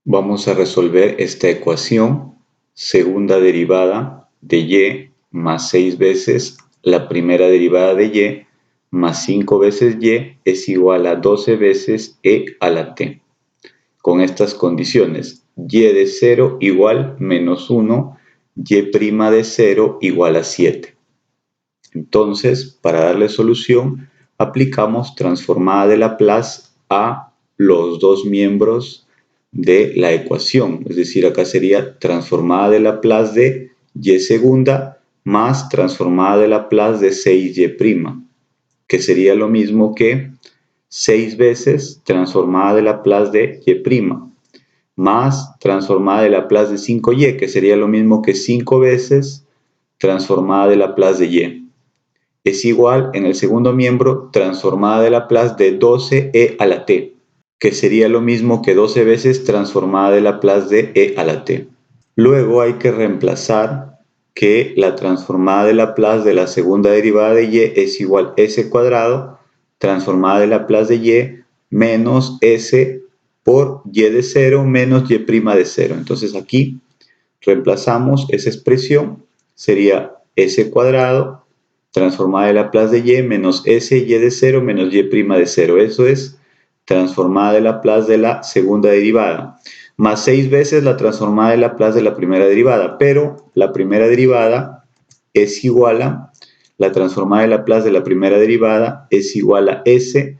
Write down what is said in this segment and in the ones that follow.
Vamos a resolver esta ecuación, segunda derivada de y más 6 veces la primera derivada de y más 5 veces y es igual a 12 veces e a la t. Con estas condiciones, y de 0 igual menos 1, y' de 0 igual a 7. Entonces, para darle solución, aplicamos transformada de Laplace a los dos miembros de la ecuación, es decir, acá sería transformada de Laplace de y segunda más transformada de Laplace de 6y', que sería lo mismo que 6 veces transformada de Laplace de y', más transformada de Laplace de 5y, que sería lo mismo que 5 veces transformada de Laplace de y. Es igual, en el segundo miembro, transformada de Laplace de 12e a la t, que sería lo mismo que 12 veces transformada de Laplace de e a la t. Luego hay que reemplazar que la transformada de Laplace de la segunda derivada de y es igual a s cuadrado, transformada de Laplace de y menos s por y de 0 menos y' de 0. Entonces aquí reemplazamos esa expresión, sería s cuadrado, transformada de Laplace de y menos s y de 0 menos y' de 0. Eso es transformada de Laplace de la segunda derivada, más 6 veces la transformada de Laplace de la primera derivada, pero la primera derivada es igual a, la transformada de Laplace de la primera derivada es igual a s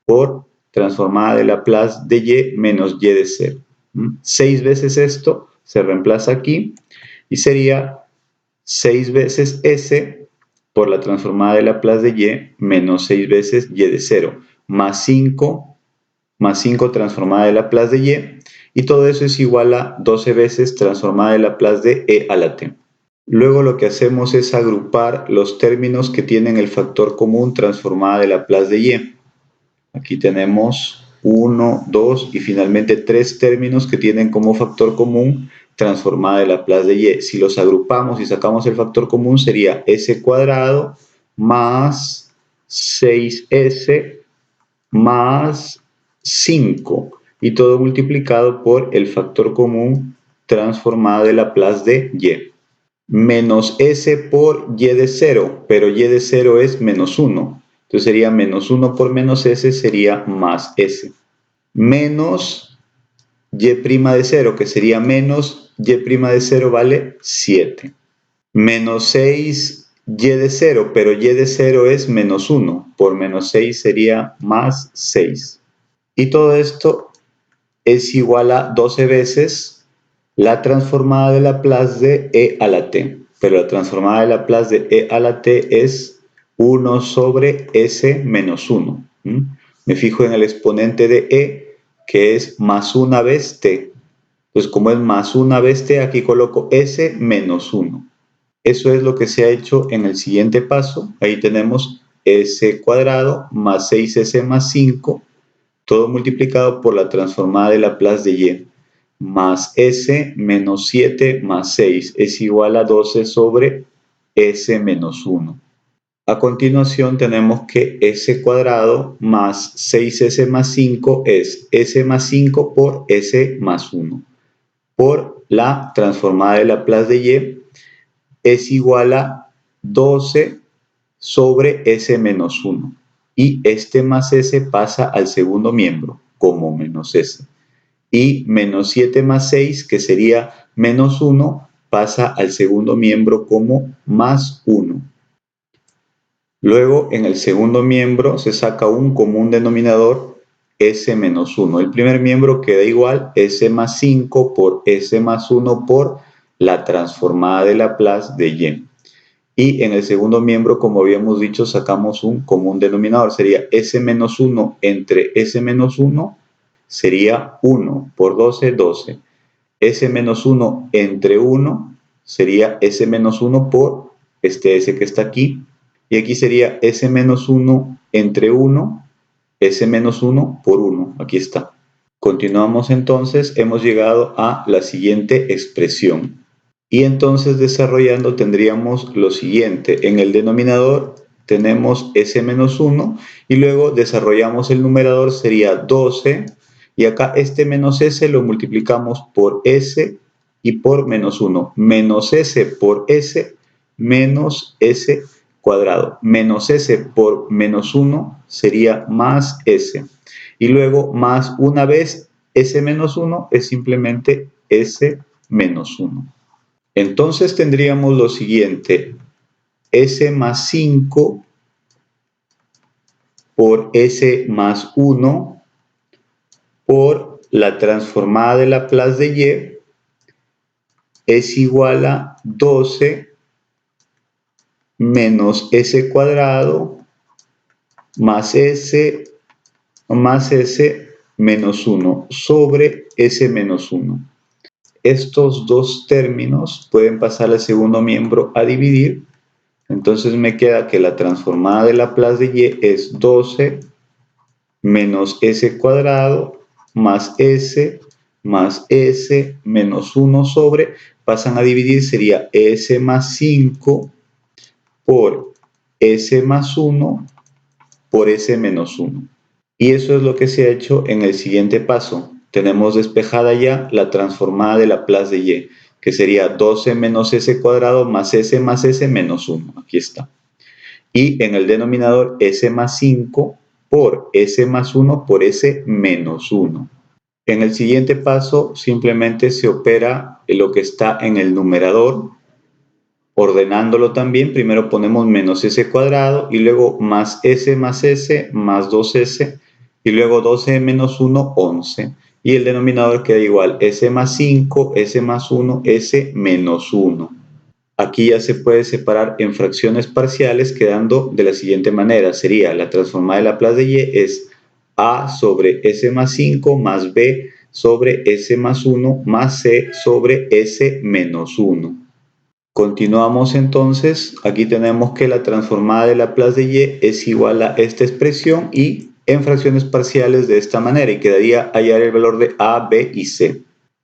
por transformada de Laplace de y menos y de 0. 6 veces esto se reemplaza aquí y sería 6 veces s por la transformada de Laplace de y menos 6 veces y de 0, más 5 transformada de Laplace de y todo eso es igual a 12 veces transformada de Laplace de e a la t. Luego lo que hacemos es agrupar los términos que tienen el factor común transformada de Laplace de y. Aquí tenemos 1, 2 y finalmente 3 términos que tienen como factor común transformada de Laplace de y. Si los agrupamos y sacamos el factor común sería s cuadrado más 6s más 5 y todo multiplicado por el factor común transformada de Laplace de y. Menos s por y de 0, pero y de 0 es menos 1. Entonces sería menos 1 por menos s sería más s. Menos y' de 0, que sería menos y' de 0 vale 7. Menos 6 y de 0, pero y de 0 es menos 1. Por menos 6 sería más 6. Y todo esto es igual a 12 veces la transformada de Laplace de e a la t. Pero la transformada de Laplace de e a la t es 1 sobre s menos 1. Me fijo en el exponente de e, que es más 1 vez t. Entonces, como es más 1 vez t, aquí coloco s menos 1. Eso es lo que se ha hecho en el siguiente paso. Ahí tenemos s cuadrado más 6s más 5, todo multiplicado por la transformada de Laplace de y, más s menos 7 más 6 es igual a 12 sobre s menos 1. A continuación tenemos que s cuadrado más 6s más 5 es s más 5 por s más 1, por la transformada de Laplace de y es igual a 12 sobre s menos 1. Y este más s pasa al segundo miembro como menos s. Y menos 7 más 6, que sería menos 1, pasa al segundo miembro como más 1. Luego, en el segundo miembro se saca un común denominador, s menos 1. El primer miembro queda igual, s más 5 por s más 1 por la transformada de Laplace de y. Y en el segundo miembro, como habíamos dicho, sacamos un común denominador. Sería s menos 1 entre s menos 1 sería 1 por 12, 12. S menos 1 entre 1 sería s menos 1 por este s que está aquí. Y aquí sería s menos 1 entre 1, s menos 1 por 1. Aquí está. Continuamos entonces, hemos llegado a la siguiente expresión. Y entonces desarrollando tendríamos lo siguiente. En el denominador tenemos s menos 1 y luego desarrollamos el numerador, sería 12 Y acá este menos S lo multiplicamos por S y por menos 1. Menos S por S menos S cuadrado. Menos S por menos 1 sería más S. Y luego más una vez S menos 1 es simplemente S menos 1. Entonces tendríamos lo siguiente. S más 5 por S más 1 por la transformada de Laplace de Y es igual a 12 menos S cuadrado más S menos 1 sobre S menos 1. Estos dos términos pueden pasar al segundo miembro a dividir. Entonces me queda que la transformada de Laplace de Y es 12 menos S cuadrado más S menos 1 sobre, pasan a dividir, sería S más 5 por S más 1 por S menos 1. Y eso es lo que se ha hecho en el siguiente paso. Tenemos despejada ya la transformada de Laplace de Y, que sería 12 menos S cuadrado más S menos 1. Aquí está. Y en el denominador S más 5 por S más 1 por S menos 1. En el siguiente paso simplemente se opera lo que está en el numerador, ordenándolo también. Primero ponemos menos S cuadrado y luego más 2S y luego 12 menos 1, 11. Y el denominador queda igual, S más 5, S más 1, S menos 1. Aquí ya se puede separar en fracciones parciales quedando de la siguiente manera. Sería la transformada de Laplace de Y es A sobre S más 5 más B sobre S más 1 más C sobre S menos 1. Continuamos entonces. Aquí tenemos que la transformada de Laplace de Y es igual a esta expresión y en fracciones parciales de esta manera y quedaría hallar el valor de A, B y C.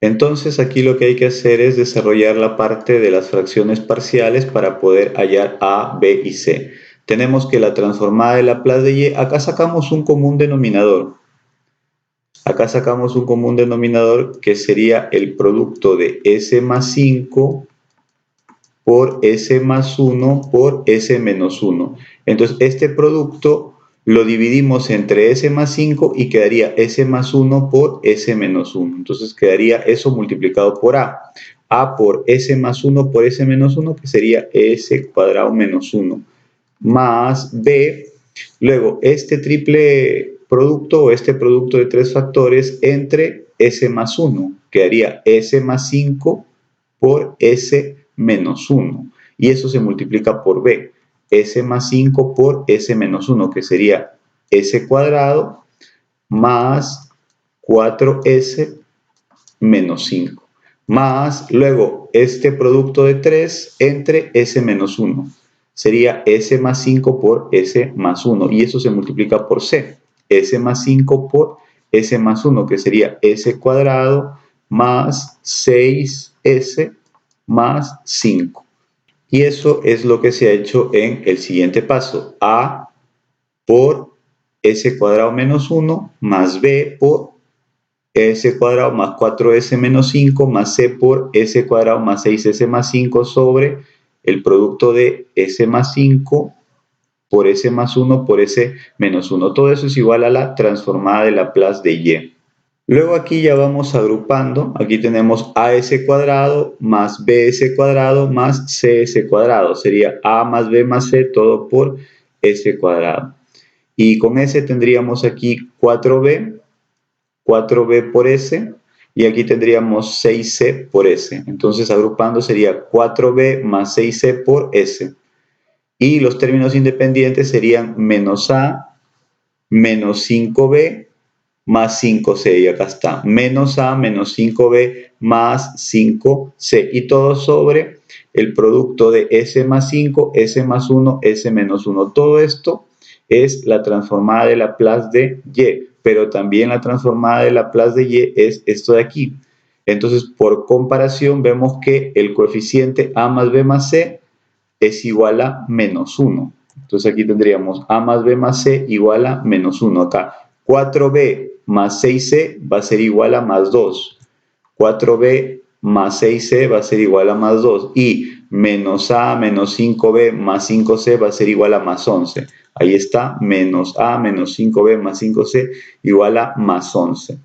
Entonces aquí lo que hay que hacer es desarrollar la parte de las fracciones parciales para poder hallar A, B y C. Tenemos que la transformada de Laplace de Y, acá sacamos un común denominador. Acá sacamos un común denominador que sería el producto de S más 5 por S más 1 por S menos 1. Entonces este producto lo dividimos entre S más 5 y quedaría S más 1 por S menos 1. Entonces quedaría eso multiplicado por A. A por S más 1 por S menos 1, que sería S cuadrado menos 1, más B. Luego, este triple producto o este producto de tres factores entre S más 1, quedaría S más 5 por S menos 1. Y eso se multiplica por B. S más 5 por S menos 1, que sería S cuadrado más 4S menos 5. Más, luego, este producto de 3 entre S menos 1. Sería S más 5 por S más 1. Y eso se multiplica por C. S más 5 por S más 1, que sería S cuadrado más 6S más 5. Y eso es lo que se ha hecho en el siguiente paso. A por S cuadrado menos 1 más B por S cuadrado más 4S menos 5 más C por S cuadrado más 6S más 5 sobre el producto de S más 5 por S más 1 por S menos 1. Todo eso es igual a la transformada de Laplace de Y. Luego aquí ya vamos agrupando. Aquí tenemos AS cuadrado más BS cuadrado más CS cuadrado. Sería A más B más C todo por S cuadrado. Y con S tendríamos aquí 4B por S, y aquí tendríamos 6C por S. Entonces, agrupando sería 4B más 6C por S. Y los términos independientes serían menos A menos 5B más 5C. Y acá está, menos A menos 5B más 5C. Y todo sobre el producto de S más 5, S más 1, S menos 1. Todo esto es la transformada de Laplace de Y, pero también la transformada de Laplace de Y es esto de aquí. Entonces, por comparación, vemos que el coeficiente A más B más C es igual a menos 1. Entonces aquí tendríamos A más B más C igual a menos 1. Acá 4B más 6c va a ser igual a más 2. 4b más 6c va a ser igual a más 2. Y menos a menos 5b más 5c va a ser igual a más 11. Ahí está, menos a menos 5b más 5c igual a más 11.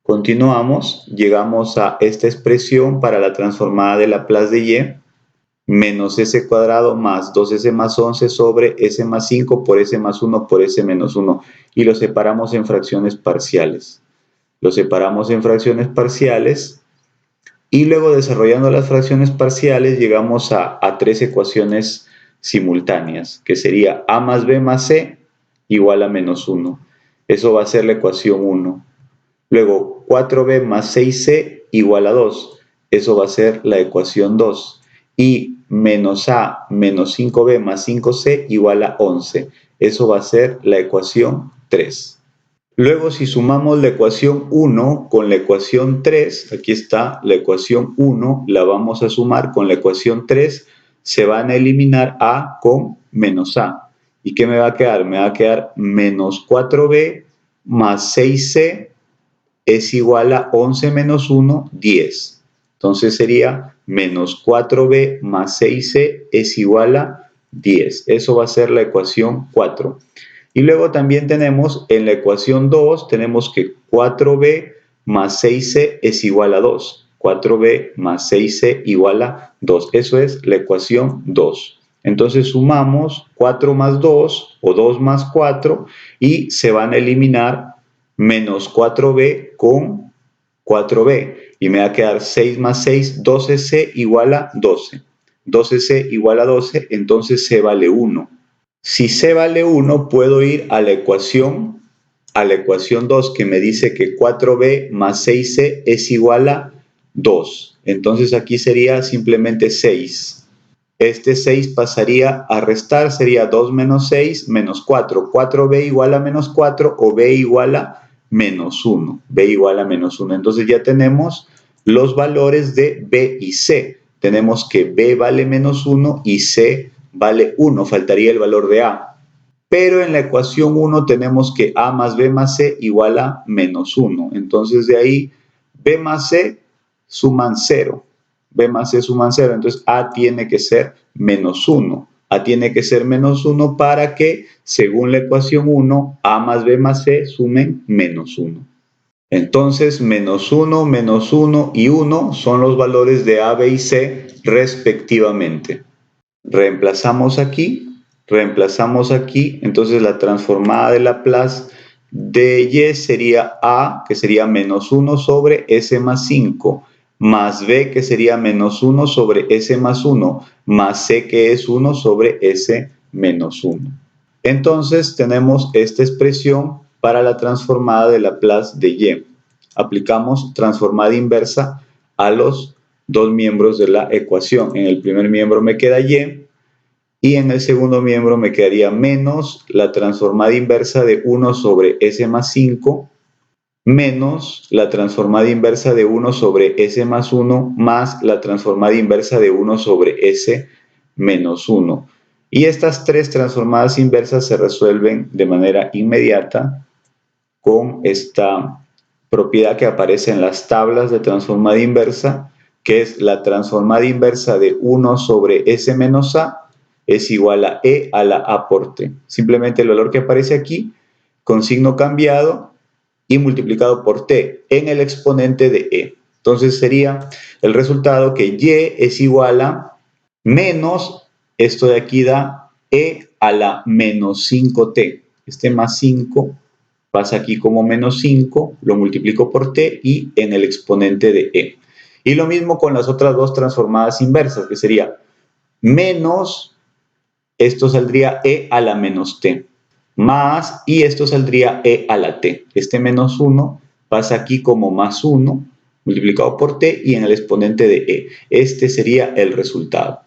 Continuamos, llegamos a esta expresión para la transformada de Laplace de y, menos s cuadrado más 2s más 11 sobre s más 5 por s más 1 por s menos 1. Y lo separamos en fracciones parciales. Lo separamos en fracciones parciales y luego desarrollando las fracciones parciales llegamos a tres ecuaciones simultáneas, que sería a más b más c igual a menos 1. Eso va a ser la ecuación 1. Luego 4b más 6c igual a 2. Eso va a ser la ecuación 2. Y menos a menos 5b más 5c igual a 11. Eso va a ser la ecuación 3. Luego, si sumamos la ecuación 1 con la ecuación 3, aquí está la ecuación 1, la vamos a sumar con la ecuación 3, se van a eliminar a con menos a. ¿Y qué me va a quedar? Me va a quedar menos 4b más 6c es igual a 11 menos 1, 10. Entonces sería menos 4b más 6c es igual a 10. Eso va a ser la ecuación 4. Y luego también tenemos en la ecuación 2, tenemos que 4b más 6c es igual a 2. 4b más 6c igual a 2. Eso es la ecuación 2. Entonces sumamos 4 más 2 o 2 más 4 y se van a eliminar menos 4b con 4b. Y me va a quedar 6 más 6, 12c igual a 12. 12c igual a 12, entonces c vale 1. Si c vale 1, puedo ir a la ecuación 2 que me dice que 4b más 6c es igual a 2. Entonces aquí sería simplemente 6. Este 6 pasaría a restar, sería 2 menos 6 menos 4. 4b igual a menos 4 o b igual a menos 1. b igual a menos 1. Entonces ya tenemos los valores de b y c. Tenemos que b vale menos 1 y c vale 1, faltaría el valor de a. Pero en la ecuación 1 tenemos que a más b más c igual a menos 1. Entonces de ahí b más c suman 0. b más c suman 0. Entonces a tiene que ser menos 1. A tiene que ser menos 1 para que, según la ecuación 1, a más b más c sumen menos 1. Entonces, menos 1 y 1 son los valores de a, b y c respectivamente. Reemplazamos aquí, entonces la transformada de Laplace de y sería a, que sería menos 1 sobre s más 5, más b, que sería menos 1 sobre s más 1, más c, que es 1 sobre s menos 1. Entonces tenemos esta expresión para la transformada de Laplace de y. Aplicamos transformada inversa a los dos miembros de la ecuación. En el primer miembro me queda y en el segundo miembro me quedaría menos la transformada inversa de 1 sobre s más 5 menos la transformada inversa de 1 sobre s más 1 más la transformada inversa de 1 sobre s menos 1. Y estas tres transformadas inversas se resuelven de manera inmediata con esta propiedad que aparece en las tablas de transformada inversa, que es la transformada inversa de 1 sobre s menos a es igual a e a la a por t. Simplemente el valor que aparece aquí con signo cambiado y multiplicado por t en el exponente de e. Entonces sería el resultado que y es igual a menos, esto de aquí da e a la menos 5t. Este más 5 pasa aquí como menos 5, lo multiplico por t y en el exponente de e. Y lo mismo con las otras dos transformadas inversas, que sería menos, esto saldría e a la menos t, más, y esto saldría e a la t. Este menos 1 pasa aquí como más 1, multiplicado por t y en el exponente de e. Este sería el resultado.